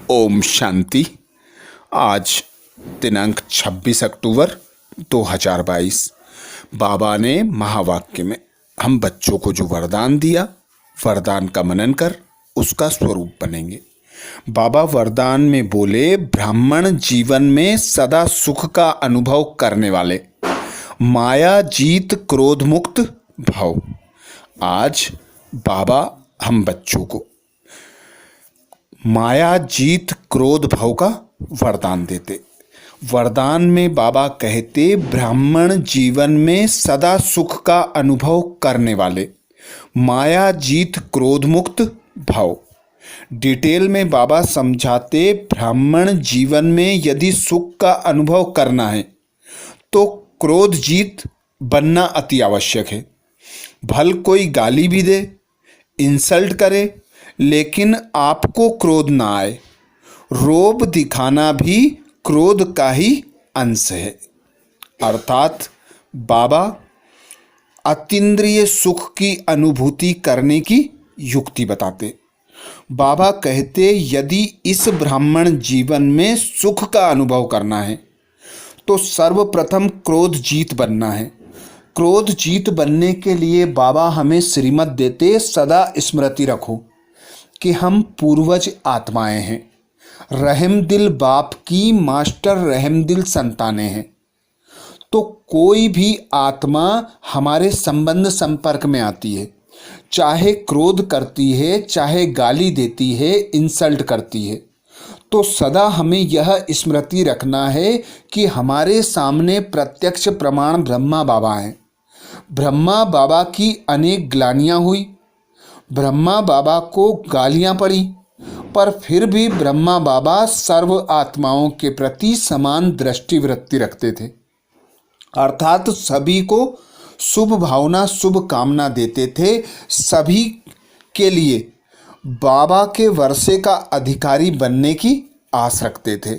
ओम शांति। आज दिनांक 26 अक्टूबर 2022। बाबा ने महावाक्य में हम बच्चों को जो वरदान दिया, वरदान का मनन कर उसका स्वरूप बनेंगे। बाबा वरदान में बोले, ब्राह्मण जीवन में सदा सुख का अनुभव करने वाले, माया जीत क्रोध मुक्त भाव। आज बाबा हम बच्चों को माया जीत क्रोध भाव का वरदान देते। वरदान में बाबा कहते, ब्राह्मण जीवन में सदा सुख का अनुभव करने वाले, माया जीत क्रोध मुक्त भाव। डिटेल में बाबा समझाते, ब्राह्मण जीवन में यदि सुख का अनुभव करना है तो क्रोध जीत बनना अति आवश्यक है। भल कोई गाली भी दे, इंसल्ट करे, लेकिन आपको क्रोध ना आए। रोब दिखाना भी क्रोध का ही अंश है। अर्थात बाबा अतीन्द्रिय सुख की अनुभूति करने की युक्ति बताते। बाबा कहते, यदि इस ब्राह्मण जीवन में सुख का अनुभव करना है तो सर्वप्रथम क्रोध जीत बनना है। क्रोध जीत बनने के लिए बाबा हमें श्रीमत देते, सदा स्मृति रखो कि हम पूर्वज आत्माएं हैं। रहम दिल बाप की मास्टर रहम दिल संतानें हैं। तो कोई भी आत्मा हमारे संबंध संपर्क में आती है, चाहे क्रोध करती है, चाहे गाली देती है, इंसल्ट करती है, तो सदा हमें यह स्मृति रखना है कि हमारे सामने प्रत्यक्ष प्रमाण ब्रह्मा बाबा हैं। ब्रह्मा बाबा की अनेक ग्लानियाँ हुई, ब्रह्मा बाबा को गालियाँ पड़ी, पर फिर भी ब्रह्मा बाबा सर्व आत्माओं के प्रति समान दृष्टि वृत्ति रखते थे। अर्थात सभी को शुभ भावना शुभ कामना देते थे, सभी के लिए बाबा के वर्षे का अधिकारी बनने की आस रखते थे।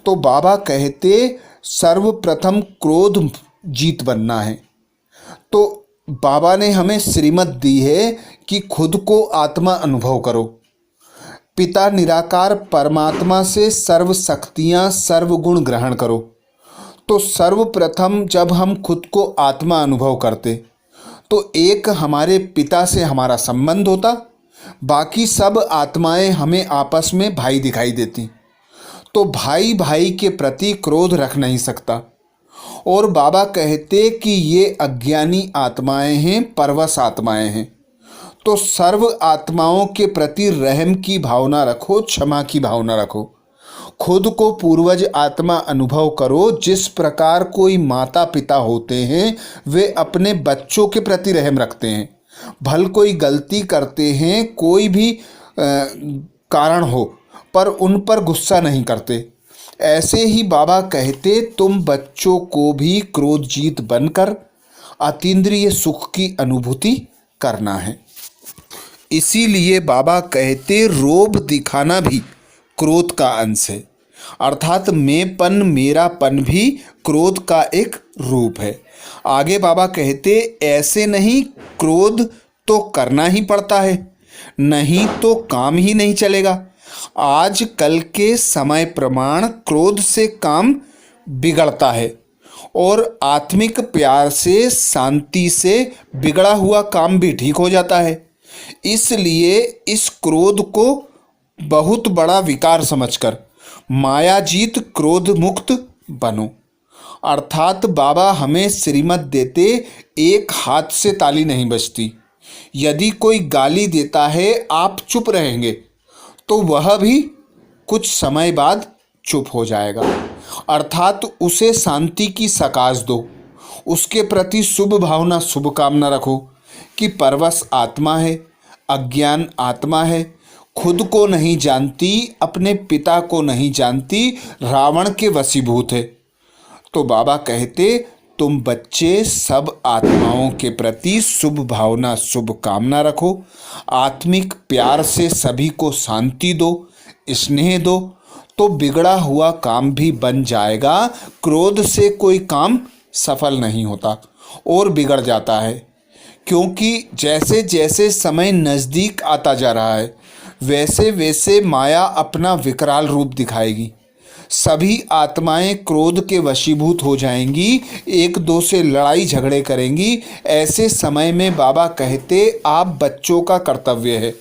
तो बाबा कहते, सर्वप्रथम क्रोध जीत बनना है। तो बाबा ने हमें श्रीमत दी है कि खुद को आत्मा अनुभव करो। पिता निराकार परमात्मा से सर्व शक्तियाँ सर्व गुण ग्रहण करो। तो सर्वप्रथम जब हम खुद को आत्मा अनुभव करते तो एक हमारे पिता से हमारा संबंध होता, बाकी सब आत्माएं हमें आपस में भाई दिखाई देती। तो भाई भाई के प्रति क्रोध रख नहीं सकता। और बाबा कहते कि ये अज्ञानी आत्माएं हैं, परवश आत्माएं हैं। तो सर्व आत्माओं के प्रति रहम की भावना रखो, क्षमा की भावना रखो। खुद को पूर्वज आत्मा अनुभव करो। जिस प्रकार कोई माता पिता होते हैं वे अपने बच्चों के प्रति रहम रखते हैं। भल कोई गलती करते हैं, कोई भी कारण हो, पर उन पर गुस्सा नहीं करते। ऐसे ही बाबा कहते, तुम बच्चों को भी क्रोध जीत बनकर अतीन्द्रिय सुख की अनुभूति करना है। इसीलिए बाबा कहते, रोब दिखाना भी क्रोध का अंश है। अर्थात मैंपन मेरापन भी क्रोध का एक रूप है। आगे बाबा कहते, ऐसे नहीं, क्रोध तो करना ही पड़ता है, नहीं तो काम ही नहीं चलेगा। आज कल के समय प्रमाण क्रोध से काम बिगड़ता है और आत्मिक प्यार से, जीत से बिगड़ा हुआ काम भी ठीक हो जाता है। इसलिए इस क्रोध को बहुत बड़ा विकार समझकर माया जीत क्रोध मुक्त बनो। अर्थात बाबा हमें श्रीमत देते, एक हाथ से ताली नहीं बजती। यदि कोई गाली देता है, आप चुप रहेंगे तो वह भी कुछ समय बाद चुप हो जाएगा। अर्थात उसे शांति की सकाश दो, उसके प्रति शुभ भावना शुभ कामना रखो कि परवश आत्मा है, अज्ञान आत्मा है, खुद को नहीं जानती, अपने पिता को नहीं जानती, रावण के वशीभूत है। तो बाबा कहते, तुम बच्चे सब आत्माओं के प्रति शुभ भावना शुभ कामना रखो, आत्मिक प्यार से सभी को शांति दो, स्नेह दो, तो बिगड़ा हुआ काम भी बन जाएगा। क्रोध से कोई काम सफल नहीं होता और बिगड़ जाता है, क्योंकि जैसे जैसे समय नज़दीक आता जा रहा है, वैसे वैसे माया अपना विकराल रूप दिखाएगी। सभी आत्माएं क्रोध के वशीभूत हो जाएंगी, एक दो से लड़ाई झगड़े करेंगी। ऐसे समय में बाबा कहते, आप बच्चों का कर्तव्य है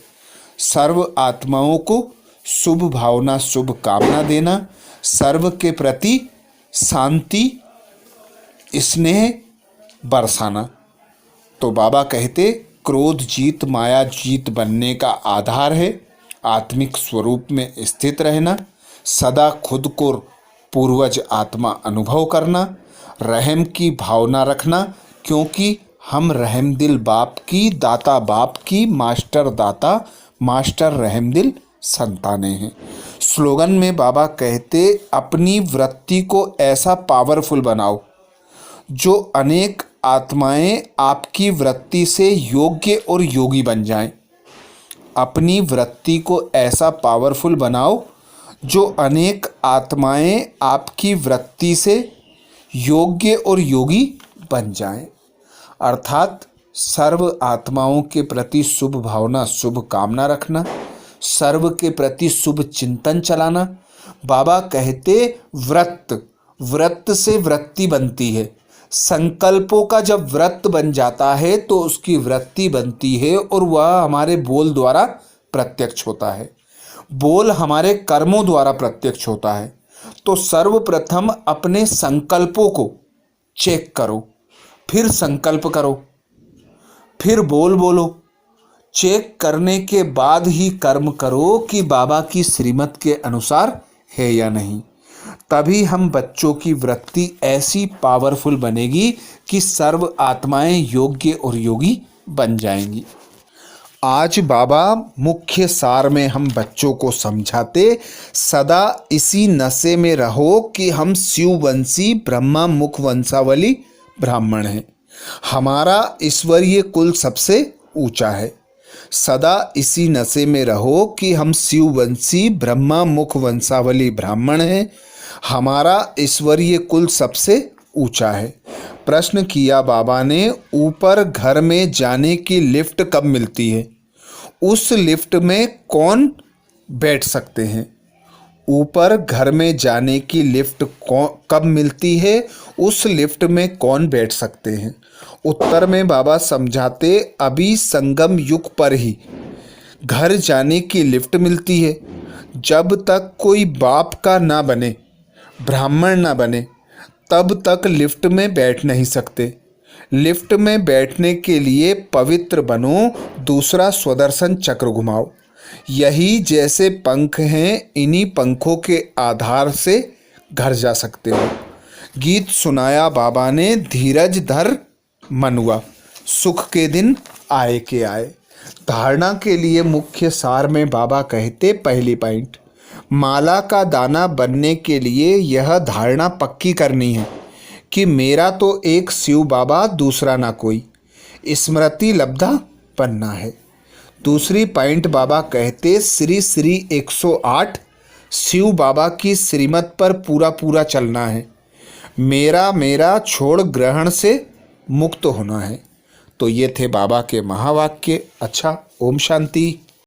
सर्व आत्माओं को शुभ भावना शुभ कामना देना, सर्व के प्रति शांति स्नेह बरसाना। तो बाबा कहते, क्रोध जीत माया जीत बनने का आधार है। आत्मिक स्वरूप में स्थित रहना, सदा खुद को पूर्वज आत्मा अनुभव करना, रहम की भावना रखना, क्योंकि हम रहमदिल बाप की, दाता बाप की, मास्टर दाता मास्टर रहमदिल संतानें हैं। स्लोगन में बाबा कहते, अपनी वृत्ति को ऐसा पावरफुल बनाओ जो अनेक आत्माएं आपकी वृत्ति से योग्य और योगी बन जाएं। अपनी वृत्ति को ऐसा पावरफुल बनाओ जो अनेक आत्माएं आपकी वृत्ति से योग्य और योगी बन जाएं। अर्थात सर्व आत्माओं के प्रति शुभ भावना शुभ कामना रखना, सर्व के प्रति शुभ चिंतन चलाना। बाबा कहते, व्रत से वृत्ति बनती है। संकल्पों का जब व्रत बन जाता है तो उसकी वृत्ति बनती है और वह हमारे बोल द्वारा प्रत्यक्ष होता है। बोल हमारे कर्मों द्वारा प्रत्यक्ष होता है। तो सर्वप्रथम अपने संकल्पों को चेक करो, फिर संकल्प करो, फिर बोल बोलो। चेक करने के बाद ही कर्म करो कि बाबा की श्रीमत के अनुसार है या नहीं। तभी हम बच्चों की वृत्ति ऐसी पावरफुल बनेगी कि सर्व आत्माएं योग्य और योगी बन जाएंगी। आज बाबा मुख्य सार में हम बच्चों को समझाते, सदा इसी नशे में रहो कि हम शिववंशी ब्रह्मा मुख वंशावली ब्राह्मण हैं। हमारा ईश्वरीय कुल सबसे ऊंचा है। सदा इसी नशे में रहो कि हम शिववंशी ब्रह्मा मुख वंशावली ब्राह्मण हैं। हमारा ईश्वरीय कुल सबसे ऊंचा है। प्रश्न किया बाबा ने, ऊपर घर में जाने की लिफ्ट कब मिलती है? उस लिफ्ट में कौन बैठ सकते हैं? ऊपर घर में जाने की लिफ्ट कब मिलती है? उस लिफ्ट में कौन बैठ सकते हैं? उत्तर में बाबा समझाते, अभी संगम युग पर ही घर जाने की लिफ्ट मिलती है। जब तक कोई बाप का ना बने, ब्राह्मण ना बने, तब तक लिफ्ट में बैठ नहीं सकते। लिफ्ट में बैठने के लिए पवित्र बनो, दूसरा स्वदर्शन चक्र घुमाओ। यही जैसे पंख हैं, इन्हीं पंखों के आधार से घर जा सकते हो। गीत सुनाया बाबा ने, धीरज धर मनुआ, सुख के दिन आए के आए। धारणा के लिए मुख्य सार में बाबा कहते, पहली पॉइंट, माला का दाना बनने के लिए यह धारणा पक्की करनी है कि मेरा तो एक शिव बाबा, दूसरा ना कोई। स्मृति लब्धा बनना है। दूसरी पॉइंट बाबा कहते, श्री श्री 108 शिव बाबा की श्रीमत पर पूरा पूरा चलना है। मेरा मेरा छोड़ ग्रहण से मुक्त होना है। तो ये थे बाबा के महावाक्य। अच्छा, ओम शांति।